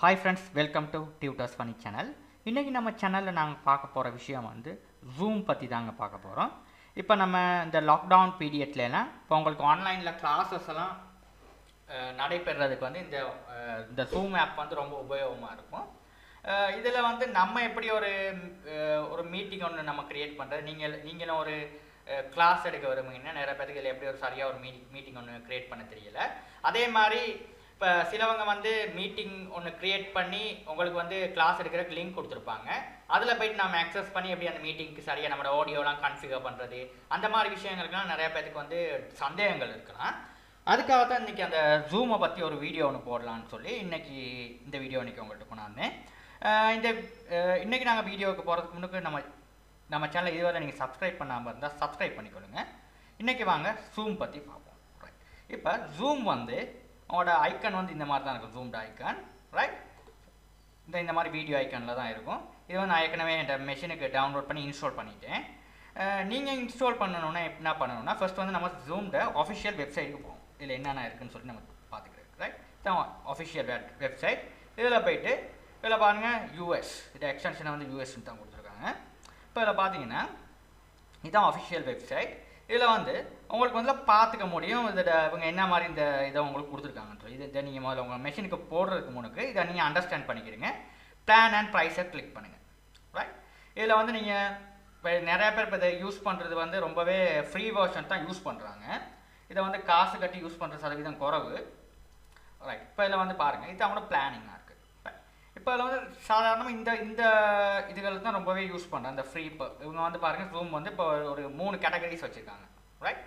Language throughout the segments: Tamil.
Hi friends, welcome to Tutors Funny channel. இன்றைக்கி நம்ம சேனலில் நாங்கள் பார்க்க போகிற விஷயம் வந்து ஜூம் பற்றி தாங்க பார்க்க போகிறோம். இப்போ நம்ம இந்த லாக்டவுன் பீரியட்லலாம் இப்போ உங்களுக்கு ஆன்லைனில் கிளாஸஸ் எல்லாம் நடைபெறதுக்கு வந்து இந்த ஜூம் ஆப் வந்து ரொம்ப உபயோகமாக இருக்கும். இதில் வந்து நம்ம எப்படி ஒரு மீட்டிங் ஒன்று நம்ம க்ரியேட் பண்ணுறது, நீங்களும் ஒரு கிளாஸ் எடுக்க வருவீங்கன்னா நிறைய பேருக்கு இதில் எப்படி ஒரு சரியாக ஒரு மீட்டிங் ஒன்று க்ரியேட் பண்ண தெரியல. அதே மாதிரி இப்போ சிலவங்க வந்து மீட்டிங் ஒன்று க்ரியேட் பண்ணி உங்களுக்கு வந்து கிளாஸ் எடுக்கிறதுக்கு லிங்க் கொடுத்துருப்பாங்க. அதில் போய்ட்டு நம்ம ஆக்சஸ் பண்ணி எப்படி அந்த மீட்டிங்க்கு சரியாக நம்மளோட ஆடியோலாம் கன்ஃபிகர் பண்ணுறது, அந்த மாதிரி விஷயங்களுக்குலாம் நிறைய பேருக்கு வந்து சந்தேகங்கள் இருக்கலாம். அதுக்காக தான் இன்றைக்கி அந்த ஜூமை பற்றி ஒரு வீடியோ ஒன்று போடலான்னு சொல்லி இந்த வீடியோ இன்றைக்கி உங்கள்கிட்ட கொண்டாந்தேன். இன்றைக்கி நாங்கள் வீடியோவுக்கு போகிறதுக்கு முன்னுக்கு நம்ம சேனலை இதுவரை நீங்கள் சப்ஸ்கிரைப் பண்ணாமல் இருந்தால் சப்ஸ்கிரைப் பண்ணிக்கொள்ளுங்க. இன்றைக்கி வாங்க ஜூம் பற்றி பார்ப்போம். ரைட், இப்போ ஜூம் வந்து உங்களோட ஐக்கன் வந்து இந்த மாதிரி தான் இருக்கும், ஜூம்டு ஐக்கான். ரைட், இந்த மாதிரி வீடியோ ஐக்கானில் தான் இருக்கும். இது வந்து நான் ஏற்கனவே என் மெஷினுக்கு டவுன்லோட் பண்ணி இன்ஸ்டால் பண்ணிட்டேன். நீங்கள் இன்ஸ்டால் பண்ணணுன்னா என்ன பண்ணணும்னா ஃபர்ஸ்ட் வந்து நம்ம ஜூம்ட ஆஃபிஷியல் வெப்சைட்டுக்கு போவோம். இதில் என்னென்ன இருக்குதுன்னு சொல்லி நம்ம பார்த்துக்கிறோம். ரைட், இதான் ஆஃபிஷியல் வெப்சைட். இதில் போய்ட்டு இதில் பாருங்கள் யூஎஸ், இது எக்ஸ்டென்ஷனை வந்து யூஎஸ்ன்னு தான் கொடுத்துருக்காங்க. இப்போ இதில் பார்த்தீங்கன்னா இதுதான் ஆஃபிஷியல் வெப்சைட். இதில் வந்து உங்களுக்கு வந்து பார்த்துக்க முடியும் இவங்க என்ன மாதிரி இதை உங்களுக்கு கொடுத்துருக்காங்கன்ற இதை நீங்கள் முதல்ல உங்கள் மெஷினுக்கு போடுறதுக்கு முன்னுக்கு இதை நீங்கள் அண்டர்ஸ்டாண்ட் பண்ணிக்கிறீங்க. பிளான் அண்ட் ப்ரைஸை கிளிக் பண்ணுங்கள். ரைட், இதில் வந்து நீங்கள் இப்போ நிறைய பேர் இப்போ இதை யூஸ் பண்ணுறது வந்து ரொம்பவே ஃப்ரீ வெர்ஷன் தான் யூஸ் பண்ணுறாங்க. இதை வந்து காசு கட்டி யூஸ் பண்ணுற சதவீதம் குறைவு. ரைட், இப்போ இதில் வந்து பாருங்கள் இது அவங்களோட பிளானிங்காக இருக்குது. இப்போ அதில் வந்து சாதாரணமாக இந்த இதுகள் தான் ரொம்பவே யூஸ் பண்ணுறேன். இந்த ஃப்ரீ இப்போ இவங்க வந்து பாருங்கள் ஜூம் வந்து இப்போ ஒரு 3 கேட்டகரிஸ் வச்சுருக்காங்க. ரைட்,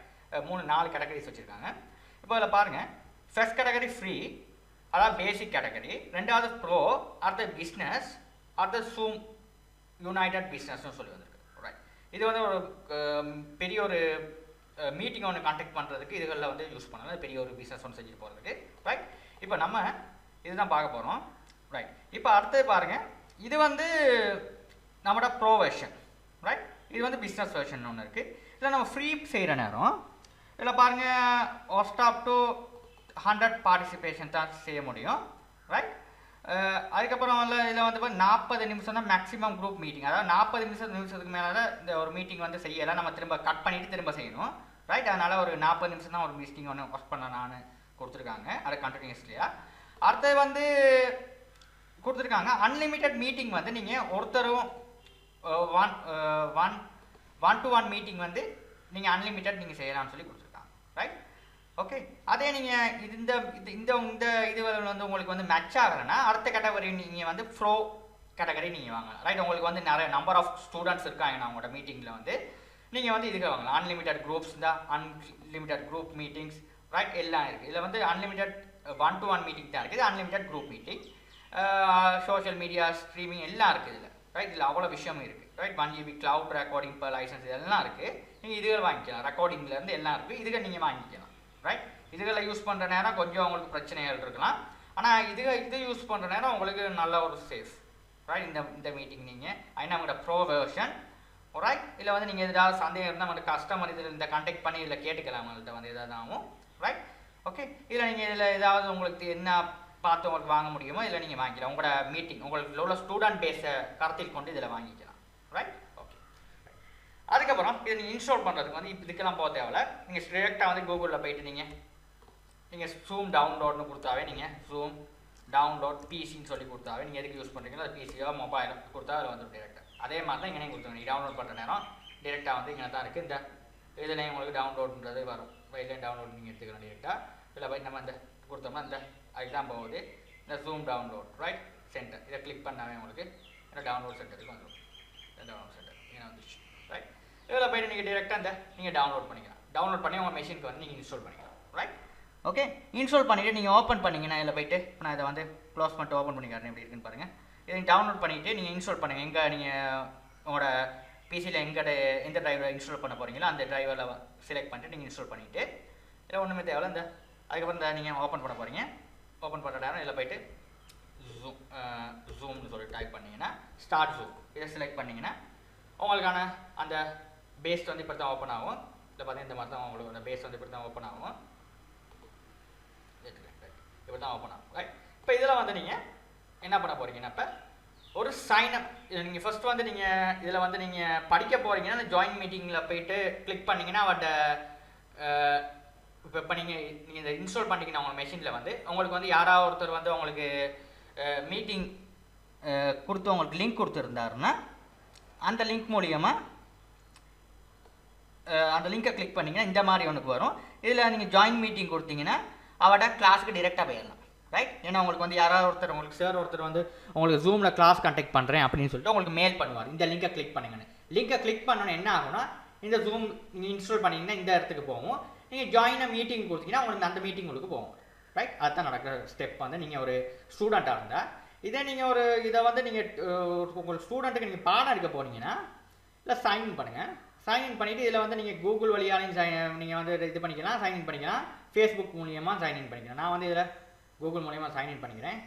4 கேட்டகரிஸ் வச்சுருக்காங்க. இப்போ அதில் பாருங்கள் ஃபர்ஸ்ட் கேட்டகரி ஃப்ரீ, அதாவது பேசிக் கேட்டகரி. ரெண்டாவது ப்ரோ, அடுத்த பிஸ்னஸ், அடுத்த ஜூம் யுனைடெட் பிஸ்னஸ்னு சொல்லி வந்திருக்கு. ரைட், இது வந்து ஒரு பெரிய ஒரு மீட்டிங் ஒன்று கான்டாக்ட் பண்ணுறதுக்கு இதுகளில் வந்து யூஸ் பண்ணலாம், பெரிய ஒரு பிஸ்னஸ் ஒன்று செஞ்சுட்டு போகிறதுக்கு. ரைட், இப்போ நம்ம இதுதான் பார்க்க போகிறோம். ரைட், இப்போ அடுத்தது பாருங்கள் இது வந்து நம்மளோட ப்ரோ வெர்ஷன். ரைட், இது வந்து பிஸ்னஸ் வெர்ஷன் ஒன்று இருக்குது. இதில் நம்ம ஃப்ரீ செய்கிற நேரம் இதில் பாருங்கள் ஸ்டாப் டு 100 பார்ட்டிசிபேஷன் தான் செய்ய முடியும். ரைட், அதுக்கப்புறம் இதில் வந்து 40 நிமிஷம் தான் மேக்ஸிமம் குரூப் மீட்டிங். அதாவது 40 நிமிஷத்துக்கு மேலே இந்த ஒரு மீட்டிங் வந்து செய்யலாம், நம்ம திரும்ப கட் பண்ணிவிட்டு திரும்ப செய்யணும். ரைட், அதனால் ஒரு 40 நிமிஷம் தான் ஒரு மீட்டிங் ஒன்று ஒர்க் பண்ண நான் கொடுத்துருக்காங்க, அது கண்டினியூஸ்லியாக. அடுத்தது வந்து கொடுத்துருக்காங்க அன்லிமிட்டட் மீட்டிங். வந்து நீங்கள் ஒருத்தரும் ஒன் டு ஒன் மீட்டிங் வந்து நீங்கள் அன்லிமிட்டட் நீங்கள் செய்யலாம்னு சொல்லி கொடுத்துருக்காங்க. Right, okay. அதே நீங்கள் இது வந்து உங்களுக்கு வந்து மேட்ச் ஆகலைன்னா அடுத்த கேட்டகரி நீங்கள் வந்து ப்ரோ கேட்டகரி நீங்கள் வாங்கலாம். ரைட், உங்களுக்கு வந்து நிறைய நம்பர் ஆஃப் ஸ்டூடெண்ட்ஸ் இருக்காங்க உங்களோட மீட்டிங்கில் வந்து நீங்கள் வந்து இதுக்கு வாங்கலாம். அன்லிமிட்டட் குரூப்ஸ் தான், அன்லிமிட்டட் குரூப் மீட்டிங்ஸ். ரைட், எல்லாம் இருக்குது. இதில் வந்து அன்லிமிட்டட் 1 to 1 மீட்டிங் தான் இருக்குது, unlimited group meeting, social media streaming எல்லாம் இருக்குது இதில். ரைட், இதில் அவ்வளோ விஷயமும் இருக்குது. ரைட், 1 GB கிளவுட் ரெக்கார்டிங் இப்போ லைசன்ஸ் இதெல்லாம் இருக்குது. நீங்கள் இதுகள் வாங்கிக்கலாம், ரெக்கார்டிங்லேருந்து எல்லாம் இருக்குது, இதுகள் நீங்கள் வாங்கிக்கலாம். ரைட், இதுகளை யூஸ் பண்ணுற நேரம் கொஞ்சம் உங்களுக்கு பிரச்சனைகள் இருக்கலாம், ஆனால் இது யூஸ் பண்ணுற நேரம் உங்களுக்கு நல்ல ஒரு சேஃப். ரைட், இந்த மீட்டிங் நீங்கள் நம்மளோட ப்ரோ வெர்ஷன். ரைட், இதில் வந்து நீங்கள் ஏதாவது சந்தேகம் இருந்தால் உங்கள்கிட்ட கஸ்டமர் இதில் கான்டாக்ட் பண்ணி இதில் கேட்டுக்கலாம் உங்கள்கிட்ட வந்து எதாவது ஆகும். Right, okay. இதில் நீங்கள் இதில் ஏதாவது உங்களுக்கு என்ன பார்த்து உங்களுக்கு வாங்க முடியுமோ இதில் நீங்கள் வாங்கிக்கலாம். உங்களோட மீட்டிங் உங்களுக்கு உள்ள ஸ்டூடெண்ட் பேஸை கருத்தில் கொண்டு இதில் வாங்கிக்கலாம். Right, okay. அதுக்கப்புறம் இதை நீங்கள் இன்ஸ்டால் பண்ணுறதுக்கு வந்து இதுக்கெல்லாம் போக தேவையில்ல. நீங்கள் டிரெக்டாக வந்து கூகுளில் போயிட்டு நீங்கள் ஜூம் டவுன்லோட்னு கொடுத்தாவே, நீங்கள் ஜூம் டவுன்லோட் பிசின்னு சொல்லி கொடுத்தாவே, நீங்கள் எதுக்கு யூஸ் பண்ணுறீங்களோ அது பிசியோ மொபைலோ கொடுத்தா அதில் வந்து டிரெக்டாக அதே மாதிரி தான் இங்கே கொடுத்துருங்க. நீங்கள் டவுன்லோட் பண்ணுற நேரம் டிரெக்டாக வந்து இங்கே தான் இருக்குது. இந்த இதில் உங்களுக்கு டவுன்லோடுன்றது வரும். இதில் டவுன்லோட் நீங்கள் எடுத்துக்கலாம் டிரெக்டாக. இதில் போய் நம்ம இந்த கொடுத்தோம்னா இந்த அதுதான் போகுது, இந்த ஜூம் டவுன்லோட். ரைட், சென்டர் இதை கிளிக் பண்ணாவே உங்களுக்கு இந்த டவுன்லோட் சென்டருக்கு வந்துடும். இந்த டவுன்லோட் சென்டர் இங்கே வந்துச்சு. ரைட், இதில் போய்ட்டு நீங்கள் டிரெக்டாக நீங்கள் டவுன்லோட் பண்ணிக்கலாம். டவுன்லோட் பண்ணி உங்கள் மெஷினுக்கு வந்து நீங்கள் இன்ஸ்டால் பண்ணிக்கலாம். Right, okay. இன்ஸ்டால் பண்ணிவிட்டு நீங்கள் ஓப்பன் பண்ணிங்கன்னா இதில் போய்ட்டு நான் இதை வந்து க்ளோஸ் பண்ணிட்டு ஓப்பன் பண்ணிக்கிறேன். எப்படி இருக்குன்னு பாருங்கள். இதை நீங்கள் டவுன்லோட் பண்ணிவிட்டு நீங்கள் இன்ஸ்டால் பண்ணுங்கள். எங்கே நீங்கள் உங்களோட பிசியில் எந்த டிரைவரை இன்ஸ்டால் பண்ண போகிறீங்களோ அந்த டிரைவரில் செலக்ட் பண்ணிட்டு நீங்கள் இன்ஸ்டால் பண்ணிவிட்டு இதில் ஒன்றுமே தேவையில்ல. அதுக்கப்புறம் நீங்கள் ஓப்பன் பண்ண போகிறீங்க. ஓப்பன் பண்ணுற நேரம் இதில் போய்ட்டு ஜூம்னு சொல்லி டைப் பண்ணிங்கன்னா ஸ்டார்ட் ஜூம் இதை செலக்ட் பண்ணிங்கன்னா உங்களுக்கான அந்த பேஸ் வந்து இப்படி தான் ஓப்பன் ஆகும். இதில் பார்த்தீங்கன்னா இந்த மாதிரி தான் உங்களுக்கு அந்த பேஸ் வந்து இப்படி தான் ஓப்பன் ஆகும். இப்படி தான் ஓப்பன் ஆகும். ரைட், இப்போ இதில் வந்து நீங்கள் என்ன பண்ண போகிறீங்கன்னா இப்போ ஒரு சைன் அப். நீங்கள் ஃபர்ஸ்ட் வந்து நீங்கள் இதில் வந்து நீங்கள் படிக்க போகிறீங்கன்னா அந்த ஜாயின் மீட்டிங்கில் போயிட்டு கிளிக் பண்ணிங்கன்னா அவட்ட இப்போ நீங்கள் இதை இன்ஸ்டால் பண்ணிங்கன்னா உங்கள் மெஷினில் வந்து உங்களுக்கு வந்து யாராவது ஒருத்தர் வந்து உங்களுக்கு மீட்டிங் கொடுத்து உங்களுக்கு லிங்க் கொடுத்துருந்தாருன்னா அந்த லிங்க் மூலியமாக அந்த லிங்கை கிளிக் பண்ணிங்கன்னா இந்த மாதிரி ஒன்றுக்கு வரும். இதில் நீங்கள் ஜாயின் மீட்டிங் கொடுத்தீங்கன்னா அவட கிளாஸுக்கு டிரெக்டாக போயிடலாம். ரைட்? ஏன்னா உங்களுக்கு வந்து யாராவது ஒருத்தர் உங்களுக்கு சார் ஒருத்தர் வந்து உங்களுக்கு ஜூமில் கிளாஸ் கண்டக்ட் பண்ணுறேன் அப்படின்னு சொல்லிட்டு உங்களுக்கு மெயில் பண்ணுவார், இந்த லிங்கை கிளிக் பண்ணுங்கன்னு. லிங்கை கிளிக் பண்ணோன்னு என்ன ஆகும்னா இந்த ஜூம் நீங்கள் இன்ஸ்டால் பண்ணிங்கன்னா இந்த இடத்துக்கு போகும். நீங்கள் ஜாயின் மீட்டிங் கொடுத்தீங்கன்னா உங்களுக்கு அந்த மீட்டிங் உங்களுக்கு போகும். ரைட்? அதுதான் நடக்கிற ஸ்டெப். வந்து நீங்கள் ஒரு ஸ்டூடெண்ட்டாக இருந்தால் இதே நீங்கள் ஒரு இதை வந்து நீங்கள் உங்கள் ஸ்டூடெண்ட்டுக்கு நீங்கள் பாடம் எடுக்க போனீங்கன்னா இல்லை சைன்இன் பண்ணுங்கள். சைன்இன் பண்ணிவிட்டு இதில் வந்து நீங்கள் கூகுள் வழியாலையும் நீங்கள் வந்து இது பண்ணிக்கலாம், சைன்இன் பண்ணிக்கலாம். ஃபேஸ்புக் மூலியமாக சைன்இன் பண்ணிக்கலாம். நான் வந்து இதில் கூகுள் மூலியமாக சைன்இன் பண்ணிக்கிறேன்.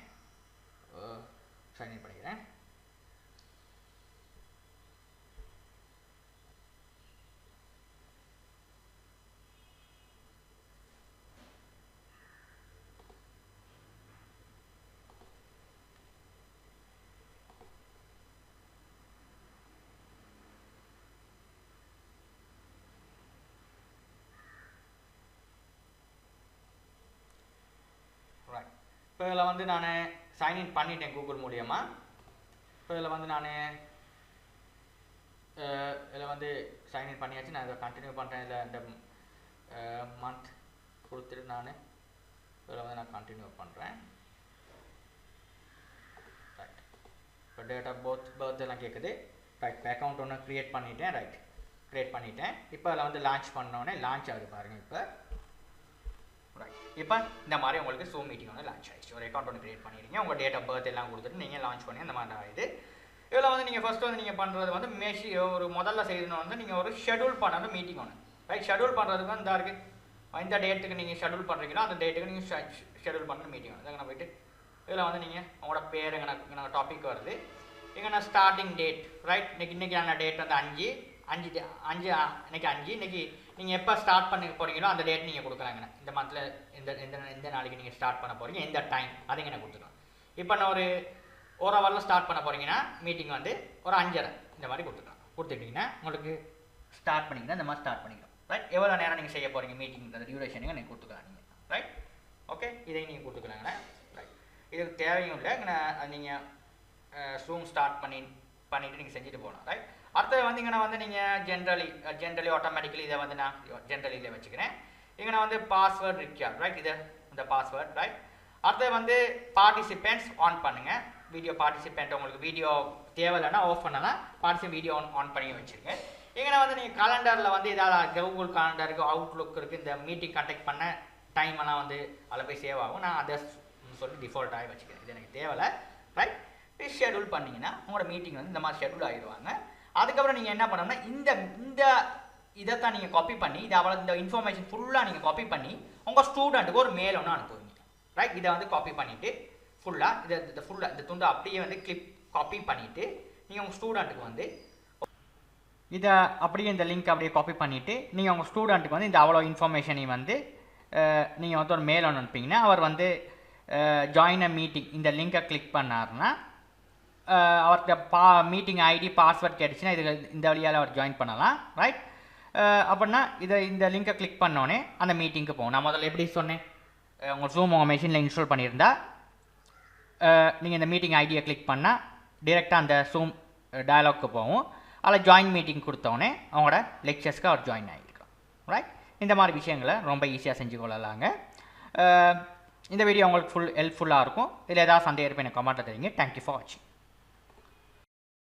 இப்போ இதில் வந்து நான் சைன்இன் பண்ணிட்டேன் கூகுள் மூலியமாக. இப்போ இதில் வந்து நான் இதில் வந்து சைன்இன் பண்ணியாச்சு. நான் இதை கண்டினியூ பண்ணுறேன். இதில் இந்த மந்த் கொடுத்துட்டு நான் இதில் வந்து நான் கண்டினியூ பண்ணுறேன். ரைட்? இப்போ டேட் ஆஃப் பர்த் எல்லாம் கேட்குது. ரைட்? இப்போ அக்கௌண்ட் ஒன்று க்ரியேட் பண்ணிட்டேன். ரைட்? க்ரியேட் பண்ணிட்டேன். இப்போ அதில் வந்து லான்ச் பண்ணோடனே லான்ச் ஆகுது பாருங்கள். இப்போ ரைட், இப்போ இந்த மாதிரி உங்களுக்கு ஜூம் மீட்டிங் வந்து லான்ச் ஆகிடுச்சு. ஒரு அக்கௌண்ட் ஒன்று கிரியேட் பண்ணிடுங்க, உங்கள் டேட் ஆஃப் பர்த் எல்லாம் கொடுத்துட்டு நீங்கள் லான்ச் பண்ணி அந்த மாதிரி ஆகிடுது. இதில் வந்து நீங்கள் ஃபஸ்ட்டு வந்து நீங்கள் பண்ணுறது வந்து ஒரு முதல்ல செய்யணும் வந்து நீங்கள் ஒரு ஷெடியூல் பண்ணணும் மீட்டிங் ஒன்று. ரைட்? ஷெடியூல் பண்ணுறதுக்கு வந்து இருக்குது இந்த டேட்டுக்கு நீங்கள் ஷெடியூல் பண்ணுறீங்களோ அந்த டேட்டுக்கு நீங்கள் ஷெடியூல் பண்ண மீட்டிங் ஒன்று. நான் போய்ட்டு இதில் வந்து நீங்கள் உங்களோட பேர் எனக்கு டாபிக் வருது. இங்கே நான் ஸ்டார்டிங் டேட். ரைட்? இன்றைக்கான டேட் வந்து 5 இன்னைக்கு 5. இன்றைக்கி நீங்கள் எப்போ ஸ்டார்ட் பண்ண போகிறீங்களோ அந்த டேட் நீங்கள் கொடுக்குறாங்க. இந்த மந்தில் எந்த நாளைக்கு நீங்கள் ஸ்டார்ட் பண்ண போகிறீங்க, எந்த டைம் அதைங்க நான் கொடுத்துக்கலாம். இப்போ நான் ஒரு ஹவரில் ஸ்டார்ட் பண்ண போகிறீங்கன்னா மீட்டிங் வந்து ஒரு 5:30 இந்த மாதிரி கொடுத்துக்கலாம். கொடுத்துட்டிங்கன்னா உங்களுக்கு ஸ்டார்ட் பண்ணிங்கன்னா இந்த மாதிரி ஸ்டார்ட் பண்ணிக்கலாம். ரைட்? எவ்வளோ நேரம் நீங்கள் செய்ய போகிறீங்க மீட்டிங் அந்த டியூரேஷனுங்க நீங்கள் கொடுத்துக்கலாம் நீங்கள். ரைட்? ஓகே, இதையும் நீங்கள் கொடுத்துக்கலாங்கண்ணே. ரைட்? இதுக்கு தேவையும் இல்லை. நீங்கள் ஜூம் ஸ்டார்ட் பண்ணிவிட்டு நீங்கள் செஞ்சுட்டு போகலாம். ரைட்? அடுத்தது வந்து இங்கே நான் வந்து நீங்கள் ஜென்ரலி ஆட்டோமேட்டிக்கலி இதை வந்து நான் ஜென்ரலியில் வச்சுக்கிறேன். இங்கே நான் வந்து பாஸ்வேர்ட் ரிக்வயர்ட். ரைட்? இது இந்த பாஸ்வேர்ட். ரைட்? அடுத்தது வந்து பார்ட்டிசிபென்ட்ஸ் ஆன் பண்ணுங்கள். வீடியோ பார்ட்டிசிபெண்ட் உங்களுக்கு வீடியோ தேவையில்லைன்னா ஆஃப் பண்ணலாம். பார்ட்டிசிபென்ட் வீடியோ ஆன் பண்ணி வச்சுருங்க. இங்கே வந்து நீங்கள் கேலண்டரில் வந்து ஏதாவது கூகுள் கேலண்டர் இருக்குது, அவுட்லுக் இருக்குது, இந்த மீட்டிங் கண்டக்ட் பண்ண டைம் எல்லாம் வந்து அதில் போய் சேவ் ஆகும். நான் அதை சொல்லி டிஃபால்ட்டாகி வச்சுக்கிறேன். இது எனக்கு தேவையில்லை. ரைட்? ஷெடியூல் பண்ணிங்கன்னா உங்களோட மீட்டிங் வந்து இந்த மாதிரி ஷெடியூல் ஆகிடுவாங்க. அதுக்கப்புறம் நீங்கள் என்ன பண்ணணும்னா இந்த இதைத்தான் நீங்கள் காப்பி பண்ணி இந்த இன்ஃபர்மேஷன் ஃபுல்லாக நீங்கள் காப்பி பண்ணி உங்கள் ஸ்டூடெண்ட்டுக்கு ஒரு மெயில் ஒன்று அனுப்புவீங்க. ரைட்? இதை வந்து காப்பி பண்ணிவிட்டு ஃபுல்லாக இந்த துண்டை அப்படியே வந்து காப்பி பண்ணிவிட்டு நீங்கள் உங்கள் ஸ்டூடெண்ட்டுக்கு வந்து இதை அப்படியே இந்த லிங்க் அப்படியே காப்பி பண்ணிவிட்டு நீங்கள் உங்கள் ஸ்டூடெண்ட்டுக்கு வந்து இந்த அவ்வளோ இன்ஃபர்மேஷனையும் வந்து நீங்கள் வந்து ஒரு மெயில் ஒன்று அனுப்பிங்கன்னா அவர் வந்து ஜாயின் அ மீட்டிங் இந்த லிங்கை கிளிக் பண்ணாருன்னா அவர்கிட்ட மீட்டிங் ஐடி பாஸ்வேர்ட் கேட்டுச்சுன்னா இந்த வழியால் அவர் ஜாயின் பண்ணலாம். ரைட்? அப்படின்னா இந்த லிங்கை கிளிக் பண்ணோன்னே அந்த மீட்டிங்க்கு போகும். நான் முதல்ல எப்படி சொன்னேன், உங்கள் ஜூம் உங்கள் மெஷினில் இன்ஸ்டால் பண்ணியிருந்தா நீங்கள் இந்த மீட்டிங் ஐடியை கிளிக் பண்ணால் டிரெக்டாக அந்த ஜூம் டயலாக்கு போகும். அதில் ஜாயின் மீட்டிங் கொடுத்தோடனே அவங்களோட லெக்சர்ஸ்க்கு அவர் ஜாயின் ஆகிருக்கும். ரைட்? இந்த மாதிரி விஷயங்களை ரொம்ப ஈஸியாக செஞ்சு கொள்ளலாங்க. இந்த வீடியோ உங்களுக்கு ஹெல்ப்ஃபுல்லாக இருக்கும். இதில் ஏதாவது சந்தேகம் இருப்பேன் எனக்கு கமெண்ட்டில் தெரியுங்க. தேங்க்யூ ஃபார் வாட்சிங்.